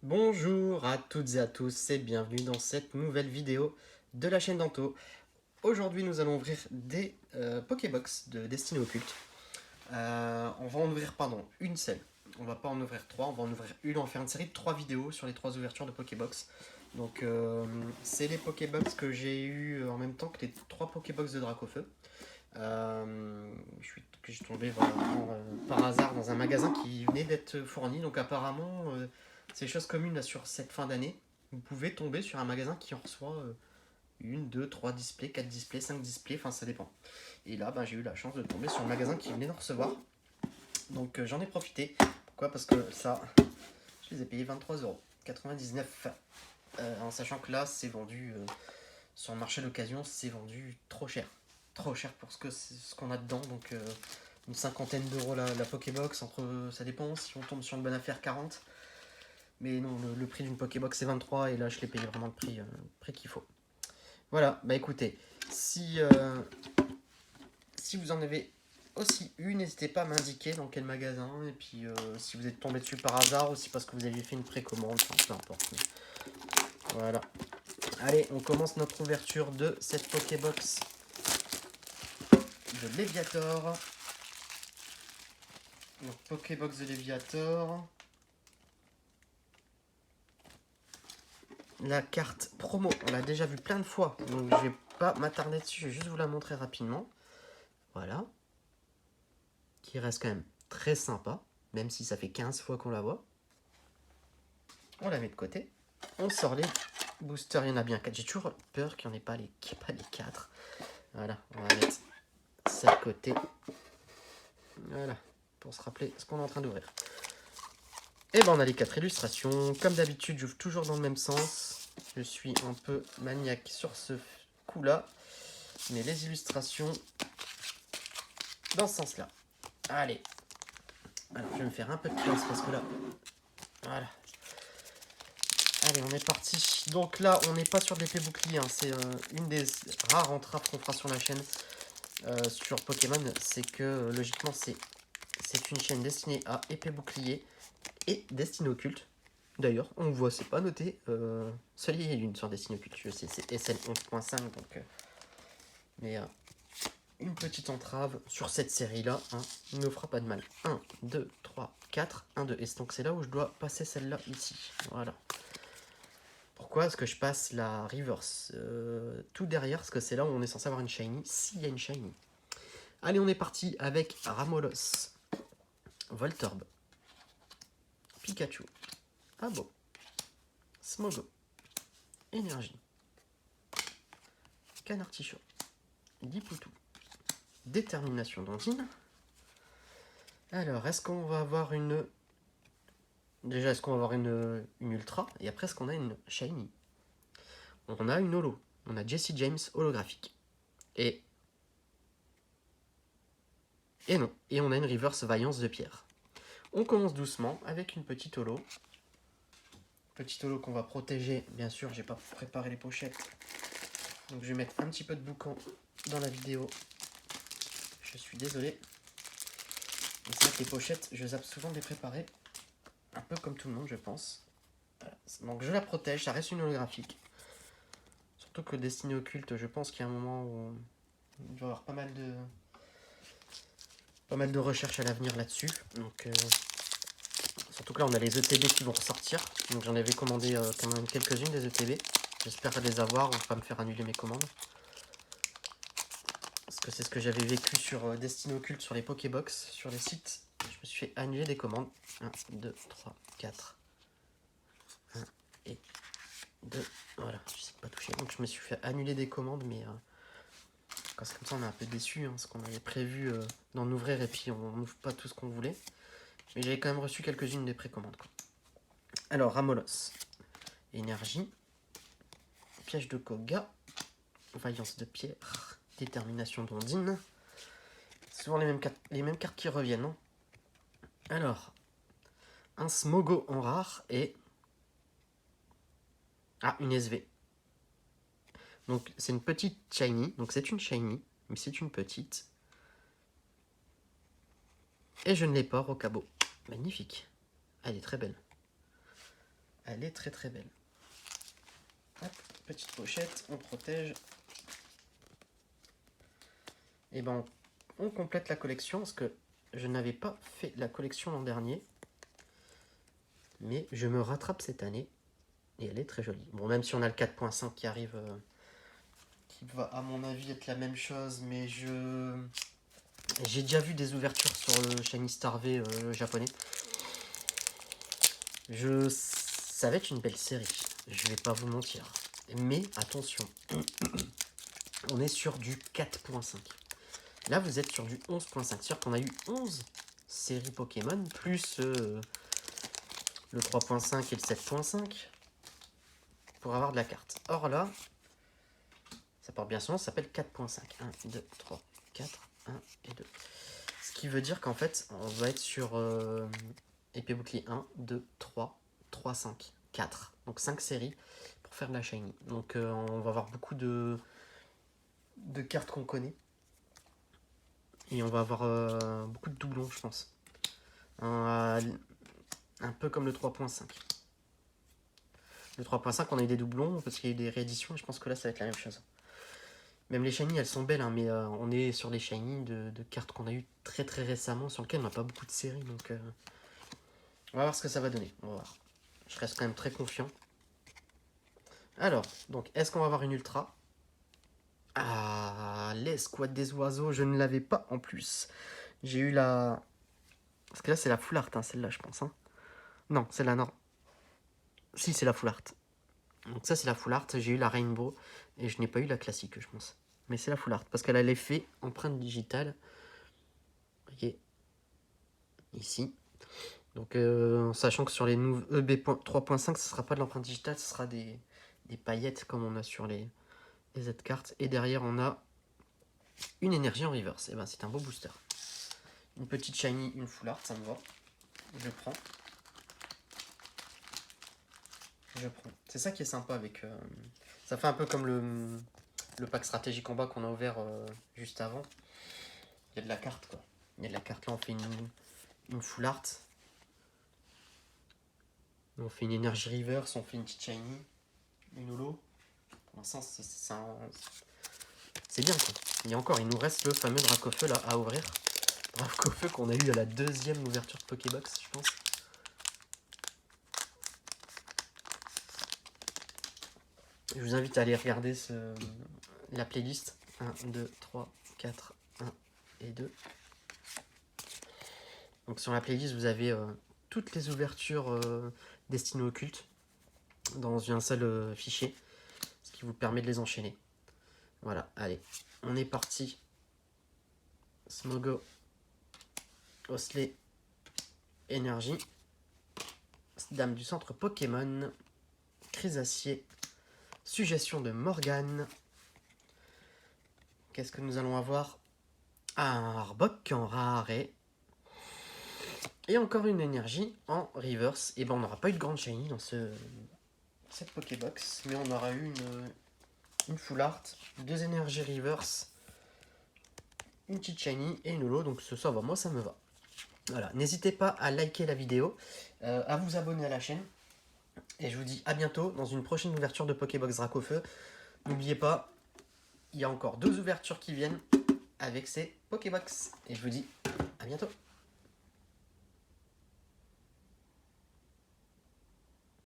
Bonjour à toutes et à tous et bienvenue dans cette nouvelle vidéo de la chaîne Danto. Aujourd'hui nous allons ouvrir des Pokébox de Destinée Occulte. On va en ouvrir une seule. On va pas en ouvrir trois, on va en ouvrir une, on va faire une série de 3 vidéos sur les 3 ouvertures de Pokébox. Donc c'est les Pokébox que j'ai eu en même temps que les 3 Pokébox de Dracofeu. Je suis tombé vraiment, par hasard dans un magasin qui venait d'être fourni. Donc apparemment, c'est chose commune là, sur cette fin d'année. Vous pouvez tomber sur un magasin qui en reçoit une, deux, trois displays, 4 displays, 5 displays, enfin ça dépend. Et là, j'ai eu la chance de tomber sur un magasin qui venait d'en recevoir. Donc j'en ai profité. Pourquoi? Parce que ça, je les ai payés 23,99 €. En sachant que là, c'est vendu sur le marché d'occasion, c'est vendu trop cher. Trop cher pour ce qu'on a dedans. Donc une cinquantaine d'euros la Pokébox. Ça dépend si on tombe sur une bonne affaire, 40. Mais non, le prix d'une Pokébox c'est 23 et là je l'ai payé vraiment le prix qu'il faut. Voilà, écoutez, si vous en avez aussi eu, n'hésitez pas à m'indiquer dans quel magasin. Et puis si vous êtes tombé dessus par hasard ou si parce que vous aviez fait une précommande, enfin peu importe. Voilà. Allez, on commence notre ouverture de cette Pokébox de Léviator. Donc Pokébox de Léviator. La carte promo, on l'a déjà vu plein de fois, donc je vais pas m'attarder dessus, je vais juste vous la montrer rapidement. Voilà. Qui reste quand même très sympa, même si ça fait 15 fois qu'on la voit. On la met de côté. On sort les boosters, il y en a bien 4. J'ai toujours peur qu'il n'y en ait pas les 4. Voilà, on va mettre ça de côté. Voilà, pour se rappeler ce qu'on est en train d'ouvrir. Et on a les 4 illustrations. Comme d'habitude, j'ouvre toujours dans le même sens. Je suis un peu maniaque sur ce coup-là. Mais les illustrations dans ce sens-là. Allez. Alors, je vais me faire un peu de place parce que là... Voilà. Allez, on est parti. Donc là, on n'est pas sur de l'épée bouclier. Hein. C'est une des rares entraves qu'on fera sur la chaîne sur Pokémon. C'est que, logiquement, c'est une chaîne destinée à épée bouclier et destinée occulte. D'ailleurs, on voit, c'est pas noté. Soleil et Lune sur destinée occulte. Je sais, c'est SL 11.5. Donc, mais une petite entrave sur cette série-là ne me fera pas de mal. 1, 2, 3, 4, 1, 2. Et donc c'est là où je dois passer celle-là ici. Voilà. Pourquoi est-ce que je passe la reverse tout derrière? Parce que c'est là où on est censé avoir une shiny, s'il y a une shiny. Allez, on est parti avec Ramolos, Voltorb, Pikachu, Abo, Smogo, Énergie, Canartichaud, Dipoutou, Détermination d'Ondine. Alors, est-ce qu'on va avoir une... Déjà, est-ce qu'on va avoir une Ultra? Et après, est-ce qu'on a une Shiny? On a une Holo. On a Jesse James holographique. Et non. Et on a une Reverse Vaillance de pierre. On commence doucement avec une petite Holo. Petite Holo qu'on va protéger. Bien sûr, j'ai pas préparé les pochettes. Donc je vais mettre un petit peu de boucan dans la vidéo. Je suis désolé. Mais c'est vrai que les pochettes, je zappe souvent de les préparer. Un peu comme tout le monde, je pense. Voilà. Donc je la protège, ça reste une holographique. Surtout que Destinée Occulte, je pense qu'il y a un moment où il va y avoir pas mal de recherches à l'avenir là-dessus. Donc surtout que là on a les ETB qui vont ressortir. Donc j'en avais commandé quand même quelques-unes des ETB. J'espère les avoir, on va pas me faire annuler mes commandes. Parce que c'est ce que j'avais vécu sur Destinée Occulte, sur les Pokébox, sur les sites. Je me suis fait annuler des commandes. 1, 2, 3, 4. 1 et 2. Voilà, je sais pas toucher. Donc je me suis fait annuler des commandes, mais quand c'est comme ça on est un peu déçu. Parce qu'on avait prévu d'en ouvrir et puis on n'ouvre pas tout ce qu'on voulait. Mais j'avais quand même reçu quelques-unes des précommandes. Alors, Ramolos. Énergie. Piège de Koga. Vaillance de pierre. Détermination d'Ondine. C'est souvent les mêmes cartes qui reviennent. Hein. Alors, un Smogo en rare et... Ah, une SV. Donc, c'est une petite shiny. Donc, c'est une shiny, mais c'est une petite. Et je ne l'ai pas, Rocabo. Magnifique. Elle est très belle. Elle est très très belle. Hop, petite pochette, on protège. Et ben on complète la collection parce que je n'avais pas fait la collection l'an dernier. Mais je me rattrape cette année. Et elle est très jolie. Bon, même si on a le 4.5 qui arrive, qui va à mon avis être la même chose, mais j'ai déjà vu des ouvertures sur le Shiny Star V japonais. Ça va être une belle série, je vais pas vous mentir. Mais attention, on est sur du 4.5. Là, vous êtes sur du 11.5. C'est-à-dire qu'on a eu 11 séries Pokémon, plus le 3.5 et le 7.5, pour avoir de la carte. Or là, ça porte bien son nom, ça s'appelle 4.5. 1, 2, 3, 4, 1 et 2. Ce qui veut dire qu'en fait, on va être sur épée bouclier 1, 2, 3, 3, 5, 4. Donc 5 séries pour faire de la shiny. Donc on va avoir beaucoup de cartes qu'on connaît. Et on va avoir beaucoup de doublons, je pense. Un peu comme le 3.5. Le 3.5, on a eu des doublons parce qu'il y a eu des rééditions. Et je pense que là, ça va être la même chose. Même les shiny, elles sont belles, hein, mais on est sur les shiny de cartes qu'on a eu très très récemment, sur lesquelles on n'a pas beaucoup de séries. Donc on va voir ce que ça va donner. On va voir. Je reste quand même très confiant. Alors, donc, est-ce qu'on va avoir une ultra? Ah, l'escouade des oiseaux, je ne l'avais pas en plus. J'ai eu la... Parce que là, c'est la full art, hein, celle-là, je pense. Hein. Non, celle-là, non. Si, c'est la full art. Donc ça, c'est la full art. J'ai eu la rainbow et je n'ai pas eu la classique, je pense. Mais c'est la full art, parce qu'elle a l'effet empreinte digitale. Ok. Ici. Donc, en sachant que sur les EB 3.5, ce ne sera pas de l'empreinte digitale, ce sera des paillettes comme on a sur les Z-cartes. Et derrière, on a une énergie en reverse. Et ben, c'est un beau booster. Une petite shiny, une full art, ça me va. Je prends. Je prends. C'est ça qui est sympa avec... ça fait un peu comme le pack stratégie combat qu'on a ouvert juste avant. Il y a de la carte, quoi. Il y a de la carte. Là, on fait une full art. On fait une énergie reverse, on fait une petite shiny, une holo. Pour l'instant, c'est bien, quoi. Et encore, il nous reste le fameux Dracofeu là à ouvrir. Dracofeu qu'on a eu à la deuxième ouverture de Pokébox, je pense. Je vous invite à aller regarder la playlist. 1, 2, 3, 4, 1 et 2. Donc sur la playlist, vous avez toutes les ouvertures destinées au culte dans un seul fichier, ce qui vous permet de les enchaîner. Voilà, allez, on est parti. Smogo, Osley, Énergie, Dame du centre Pokémon, Crisacier, Suggestion de Morgane. Qu'est-ce que nous allons avoir? Un Arbok en rare et encore une énergie en reverse. Et ben on n'aura pas eu de grande shiny dans cette Pokébox, mais on aura eu une full art, 2 énergies reverse, une petite shiny et une holo. Donc ça va, moi ça me va. Voilà, n'hésitez pas à liker la vidéo, à vous abonner à la chaîne. Et je vous dis à bientôt dans une prochaine ouverture de Pokébox Dracofeu. N'oubliez pas, il y a encore 2 ouvertures qui viennent avec ces Pokébox. Et je vous dis à bientôt.